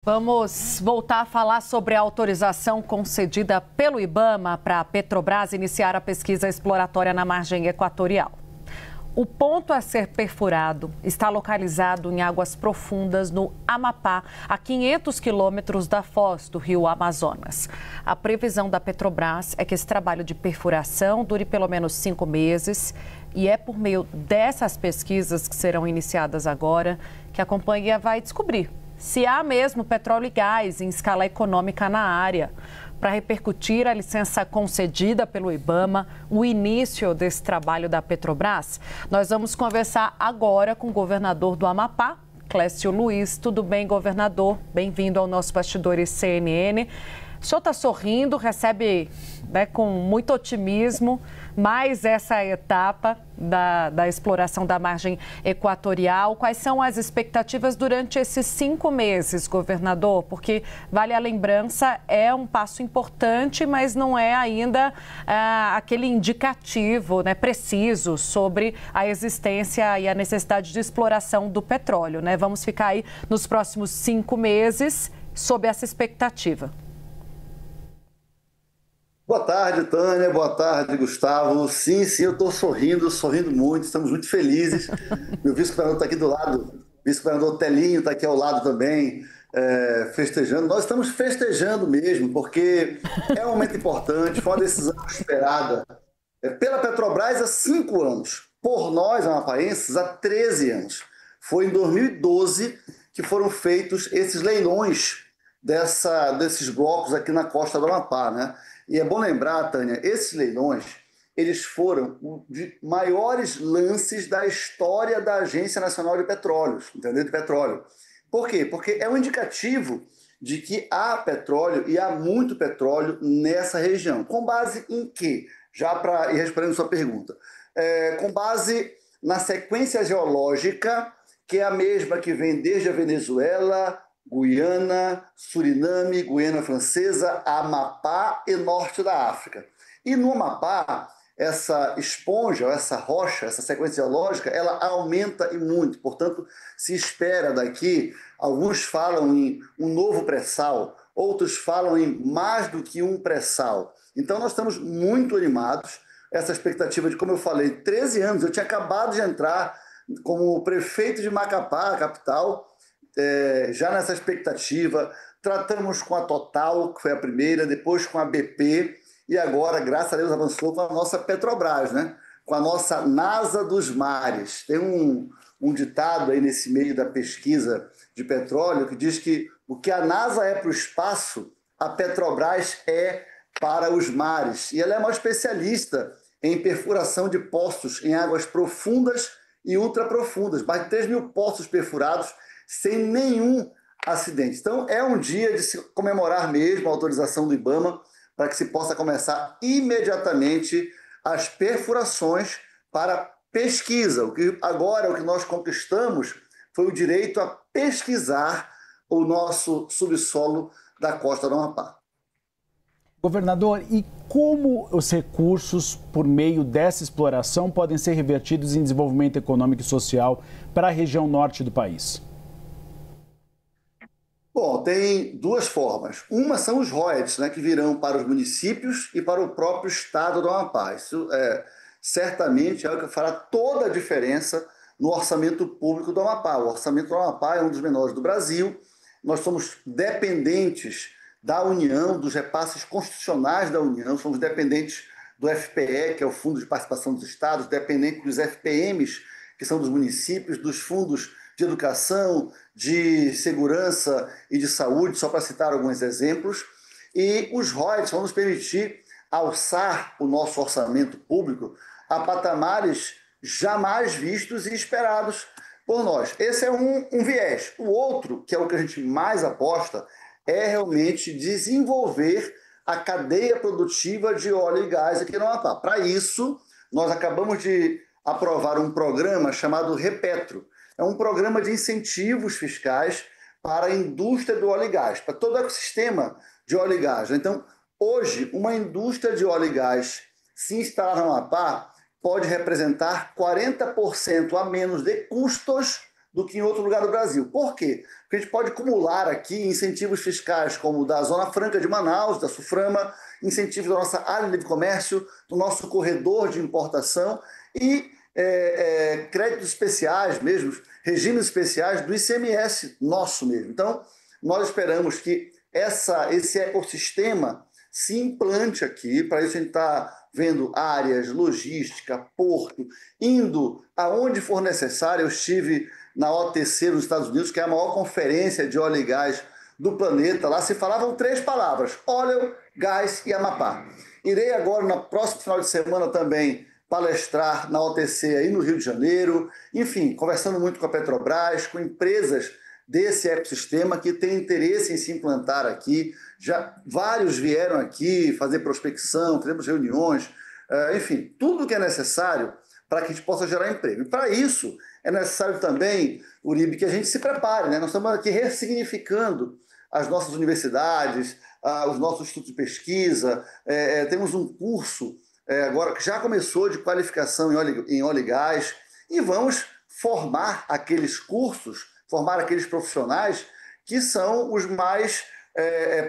Vamos voltar a falar sobre a autorização concedida pelo IBAMA para a Petrobras iniciar a pesquisa exploratória na margem equatorial. O ponto a ser perfurado está localizado em águas profundas no Amapá, a 500 quilômetros da foz do rio Amazonas. A previsão da Petrobras é que esse trabalho de perfuração dure pelo menos 5 meses e é por meio dessas pesquisas que serão iniciadas agora que a companhia vai descobrir se há mesmo petróleo e gás em escala econômica na área. Para repercutir a licença concedida pelo IBAMA, o início desse trabalho da Petrobras, nós vamos conversar agora com o governador do Amapá, Clécio Luiz. Tudo bem, governador? Bem-vindo ao nosso Bastidores CNN. O senhor está sorrindo, recebe com muito otimismo mais essa etapa da exploração da margem equatorial. Quais são as expectativas durante esses 5 meses, governador? Porque, vale a lembrança, é um passo importante, mas não é ainda aquele indicativo preciso sobre a existência e a necessidade de exploração do petróleo. Vamos ficar aí nos próximos 5 meses sob essa expectativa. Boa tarde, Tânia. Boa tarde, Gustavo. Sim, eu estou sorrindo muito, estamos muito felizes. Meu vice-governador está aqui do lado, vice-governador Telinho está aqui ao lado também, festejando. Nós estamos festejando mesmo, porque é um momento importante, foi uma decisão esperada pela Petrobras há 5 anos, por nós, amapaenses, há 13 anos. Foi em 2012 que foram feitos esses leilões desses blocos aqui na costa do Amapá, né? E é bom lembrar, Tânia, esses leilões, eles foram os maiores lances da história da Agência Nacional de Petróleos, entendeu? De petróleo. Por quê? Porque é um indicativo de que há petróleo e há muito petróleo nessa região. Com base em quê? Já para ir respondendo a sua pergunta. Com base na sequência geológica, que é a mesma que vem desde a Venezuela, Guiana, Suriname, Guiana Francesa, Amapá e norte da África. E no Amapá, essa esponja, essa rocha, essa sequência geológica, ela aumenta e muito. Portanto, se espera daqui, alguns falam em um novo pré-sal, outros falam em mais do que um pré-sal. Então, nós estamos muito animados. Essa expectativa de, como eu falei, 13 anos, eu tinha acabado de entrar como prefeito de Macapá, a capital, já nessa expectativa. Tratamos com a Total, que foi a primeira, depois com a BP, e agora, graças a Deus, avançou com a nossa Petrobras, né? Com a nossa NASA dos mares. Tem um ditado aí nesse meio da pesquisa de petróleo que diz que o que a NASA é para o espaço, a Petrobras é para os mares. E ela é uma especialista em perfuração de poços em águas profundas e ultraprofundas. Mais de 3 mil poços perfurados sem nenhum acidente. Então, é um dia de se comemorar mesmo a autorização do IBAMA para que se possa começar imediatamente as perfurações para pesquisa. O que nós conquistamos foi o direito a pesquisar o nosso subsolo da costa do Amapá. Governador, e como os recursos por meio dessa exploração podem ser revertidos em desenvolvimento econômico e social para a região norte do país? Bom, tem 2 formas. Uma são os royalties, né, que virão para os municípios e para o próprio estado do Amapá. Isso certamente é o que fará toda a diferença no orçamento público do Amapá. O orçamento do Amapá é um dos menores do Brasil. Nós somos dependentes da União, dos repasses constitucionais da União, somos dependentes do FPE, que é o Fundo de Participação dos Estados, dependentes dos FPMs, que são dos municípios, dos fundos de educação, de segurança e de saúde, só para citar alguns exemplos. E os royalties vão nos permitir alçar o nosso orçamento público a patamares jamais vistos e esperados por nós. Esse é um viés. O outro, que é o que a gente mais aposta, é realmente desenvolver a cadeia produtiva de óleo e gás aqui no Amapá. Para isso, nós acabamos de aprovar um programa chamado Repetro. É um programa de incentivos fiscais para a indústria do óleo e gás, para todo o ecossistema de óleo e gás. Então, hoje, uma indústria de óleo e gás se instalar no Amapá pode representar 40% a menos de custos do que em outro lugar do Brasil. Por quê? Porque a gente pode acumular aqui incentivos fiscais como o da Zona Franca de Manaus, da SUFRAMA, incentivos da nossa área de livre comércio, do nosso corredor de importação e créditos especiais mesmo, regimes especiais do ICMS nosso mesmo. Então, nós esperamos que esse ecossistema se implante aqui. Para isso a gente está vendo áreas, logística, porto, indo aonde for necessário. Eu estive na OTC nos Estados Unidos, que é a maior conferência de óleo e gás do planeta. Lá se falavam 3 palavras: óleo, gás e Amapá. Irei agora, no próximo final de semana também, palestrar na OTC aí no Rio de Janeiro. Enfim, conversando muito com a Petrobras, com empresas desse ecossistema que têm interesse em se implantar aqui. Já vários vieram aqui fazer prospecção, temos reuniões, enfim, tudo que é necessário para que a gente possa gerar emprego. E para isso é necessário também, Uribe, que a gente se prepare, né? Nós estamos aqui ressignificando as nossas universidades, os nossos institutos de pesquisa. Temos um curso agora que já começou de qualificação em óleo e gás, e vamos formar aqueles cursos, formar aqueles profissionais que são os mais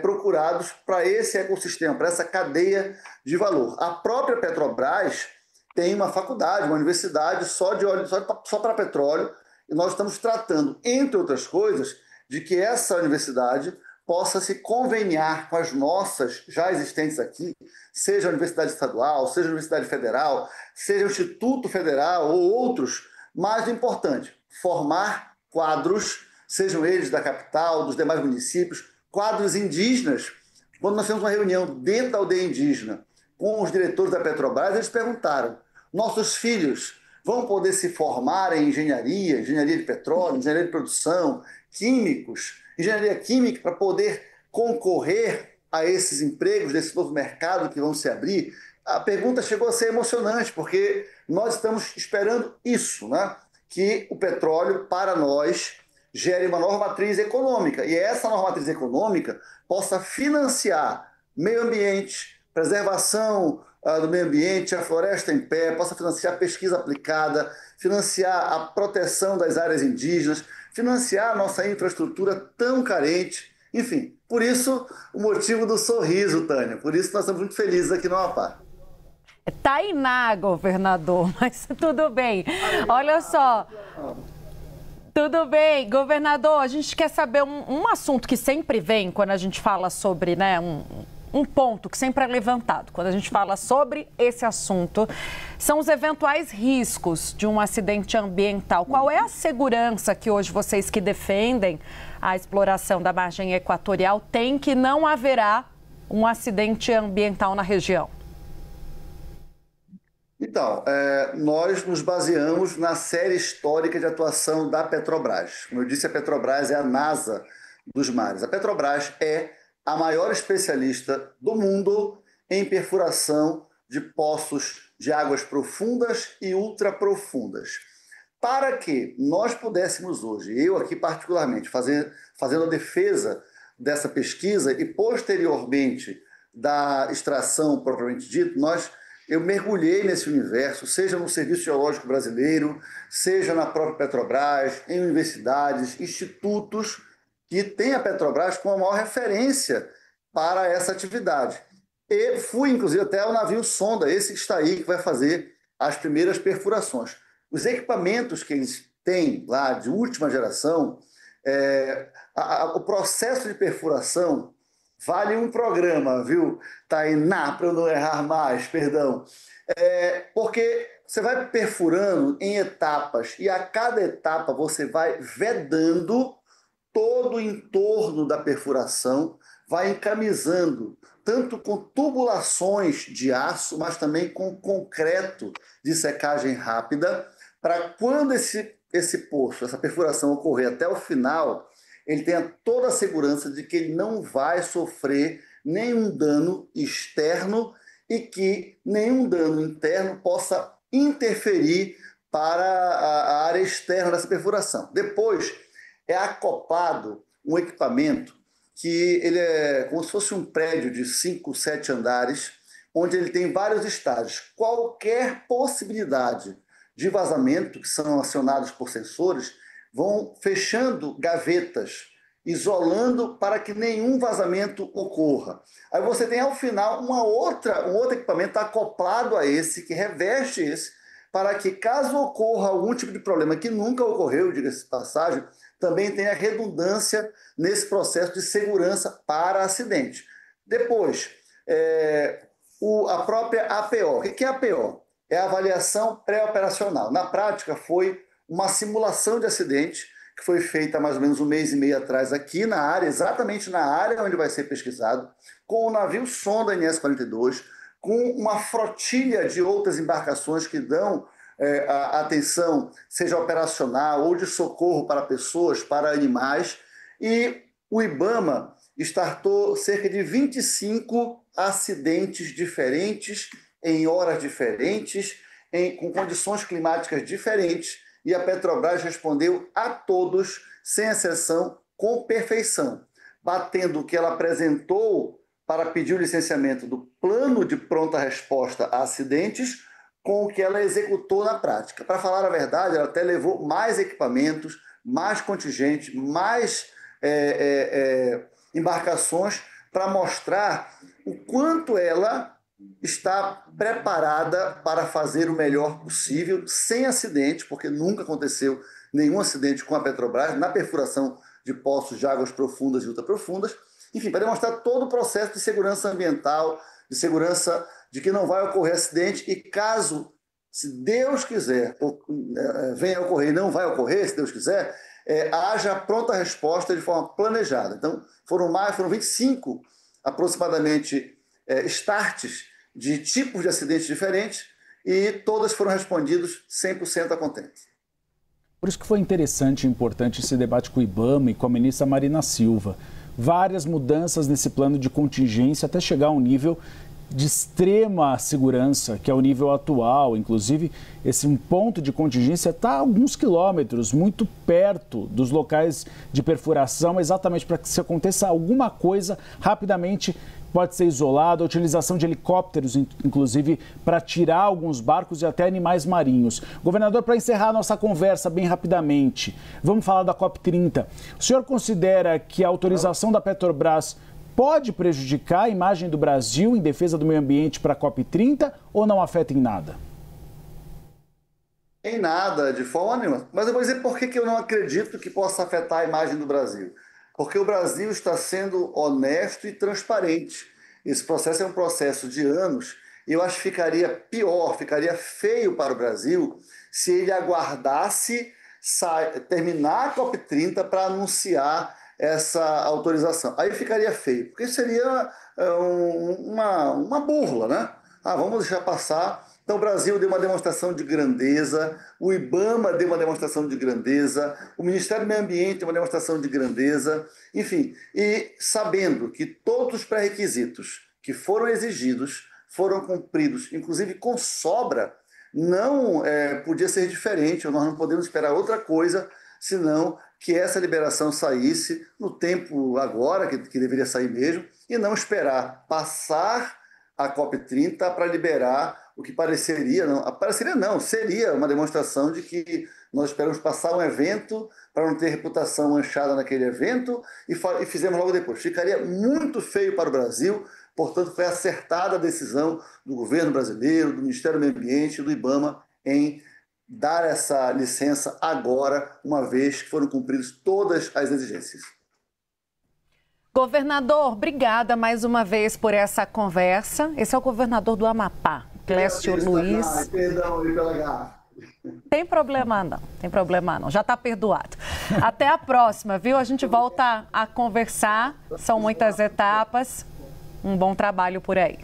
procurados para esse ecossistema, para essa cadeia de valor. A própria Petrobras tem uma faculdade, uma universidade só de óleo, só para petróleo, e nós estamos tratando, entre outras coisas, de que essa universidade possa se conveniar com as nossas já existentes aqui, seja a Universidade Estadual, seja a Universidade Federal, seja o Instituto Federal ou outros. Mais importante, formar quadros, sejam eles da capital, dos demais municípios, quadros indígenas. Quando nós temos uma reunião dentro da aldeia indígena com os diretores da Petrobras, eles perguntaram: nossos filhos vão poder se formar em engenharia, engenharia de petróleo, engenharia de produção, químicos, engenharia química, para poder concorrer a esses empregos, desse novo mercado que vão se abrir? A pergunta chegou a ser emocionante, porque nós estamos esperando isso, né? Que o petróleo, para nós, gere uma nova matriz econômica, e essa nova matriz econômica possa financiar meio ambiente, preservação do meio ambiente, a floresta em pé, possa financiar a pesquisa aplicada, financiar a proteção das áreas indígenas, financiar a nossa infraestrutura tão carente. Enfim, por isso o motivo do sorriso, Tânia, por isso nós estamos muito felizes aqui no Amapá. Tainá, governador, mas tudo bem. Olha só. Tudo bem, governador, a gente quer saber um assunto que sempre vem quando a gente fala sobre, né, um ponto que sempre é levantado. Quando a gente fala sobre esse assunto, são os eventuais riscos de um acidente ambiental. Qual é a segurança que hoje vocês que defendem a exploração da margem equatorial têm que não haverá um acidente ambiental na região? Então, nós nos baseamos na série histórica de atuação da Petrobras. Como eu disse, a Petrobras é a NASA dos mares. A Petrobras é a maior especialista do mundo em perfuração de poços de águas profundas e ultraprofundas. Para que nós pudéssemos hoje, eu aqui particularmente, fazendo a defesa dessa pesquisa e posteriormente da extração propriamente dita, eu mergulhei nesse universo, seja no Serviço Geológico Brasileiro, seja na própria Petrobras, em universidades, institutos que têm a Petrobras como a maior referência para essa atividade. E fui, inclusive, até o navio sonda, esse que está aí, que vai fazer as primeiras perfurações. Os equipamentos que eles têm lá, de última geração, o processo de perfuração vale um programa, viu, Tainá, para eu não errar mais, perdão. Porque você vai perfurando em etapas e a cada etapa você vai vedando todo o entorno da perfuração, vai encamisando, tanto com tubulações de aço, mas também com concreto de secagem rápida, para quando esse poço, essa perfuração ocorrer até o final, ele tenha toda a segurança de que ele não vai sofrer nenhum dano externo e que nenhum dano interno possa interferir para a área externa dessa perfuração. Depois, é acoplado um equipamento que ele é como se fosse um prédio de 5, 7 andares, onde ele tem vários estágios. Qualquer possibilidade de vazamento, que são acionados por sensores, vão fechando gavetas, isolando para que nenhum vazamento ocorra. Aí você tem, ao final, um outro equipamento acoplado a esse, que reveste esse, para que, caso ocorra algum tipo de problema, que nunca ocorreu, diga-se de passagem, também tenha redundância nesse processo de segurança para acidente. Depois, a própria APO. O que é a APO? É a avaliação pré-operacional. Na prática, foi uma simulação de acidente que foi feita há mais ou menos um mês e meio atrás aqui na área, exatamente na área onde vai ser pesquisado, com o navio sonda NS-42, com uma flotilha de outras embarcações que dão atenção, seja operacional ou de socorro para pessoas, para animais, e o IBAMA startou cerca de 25 acidentes diferentes, em horas diferentes, com condições climáticas diferentes, e a Petrobras respondeu a todos, sem exceção, com perfeição, batendo o que ela apresentou para pedir o licenciamento do plano de pronta resposta a acidentes com o que ela executou na prática. Para falar a verdade, ela até levou mais equipamentos, mais contingente, mais embarcações para mostrar o quanto ela está preparada para fazer o melhor possível, sem acidente, porque nunca aconteceu nenhum acidente com a Petrobras na perfuração de poços de águas profundas e ultraprofundas. Enfim, para demonstrar todo o processo de segurança ambiental, de segurança de que não vai ocorrer acidente e caso, se Deus quiser, venha a ocorrer e não vai ocorrer, se Deus quiser, haja pronta resposta de forma planejada. Então, foram 25 aproximadamente starts de tipos de acidentes diferentes e todas foram respondidos 100% a contento. Por isso que foi interessante e importante esse debate com o IBAMA e com a ministra Marina Silva. Várias mudanças nesse plano de contingência até chegar a um nível de extrema segurança, que é o nível atual. Inclusive, esse ponto de contingência está a alguns quilômetros, muito perto dos locais de perfuração, exatamente para que se aconteça alguma coisa, rapidamente pode ser isolado, a utilização de helicópteros, inclusive, para tirar alguns barcos e até animais marinhos. Governador, para encerrar a nossa conversa bem rapidamente, vamos falar da COP30. O senhor considera que a autorização da Petrobras pode prejudicar a imagem do Brasil em defesa do meio ambiente para a COP30 ou não afeta em nada? Em nada, de forma nenhuma. Mas eu vou dizer por que eu não acredito que possa afetar a imagem do Brasil. Porque o Brasil está sendo honesto e transparente. Esse processo é um processo de anos e eu acho que ficaria pior, ficaria feio para o Brasil se ele aguardasse terminar a COP30 para anunciar essa autorização. Aí ficaria feio, porque seria uma burla, né? Vamos deixar passar. Então o Brasil deu uma demonstração de grandeza, o IBAMA deu uma demonstração de grandeza, o Ministério do Meio Ambiente deu uma demonstração de grandeza, enfim, e sabendo que todos os pré-requisitos que foram exigidos foram cumpridos, inclusive com sobra, não podia ser diferente, nós não podemos esperar outra coisa, senão que essa liberação saísse no tempo agora, que deveria sair mesmo, e não esperar passar a COP30 para liberar o que seria uma demonstração de que nós esperamos passar um evento para não ter reputação manchada naquele evento e fizemos logo depois. Ficaria muito feio para o Brasil, portanto foi acertada a decisão do governo brasileiro, do Ministério do Meio Ambiente e do IBAMA em dar essa licença agora, uma vez que foram cumpridas todas as exigências. Governador, obrigada mais uma vez por essa conversa. Esse é o governador do Amapá, Clécio Luiz. Perdão pela gafe. Tem problema não, já está perdoado. Até a próxima, viu? A gente volta a conversar, são muitas etapas. Um bom trabalho por aí.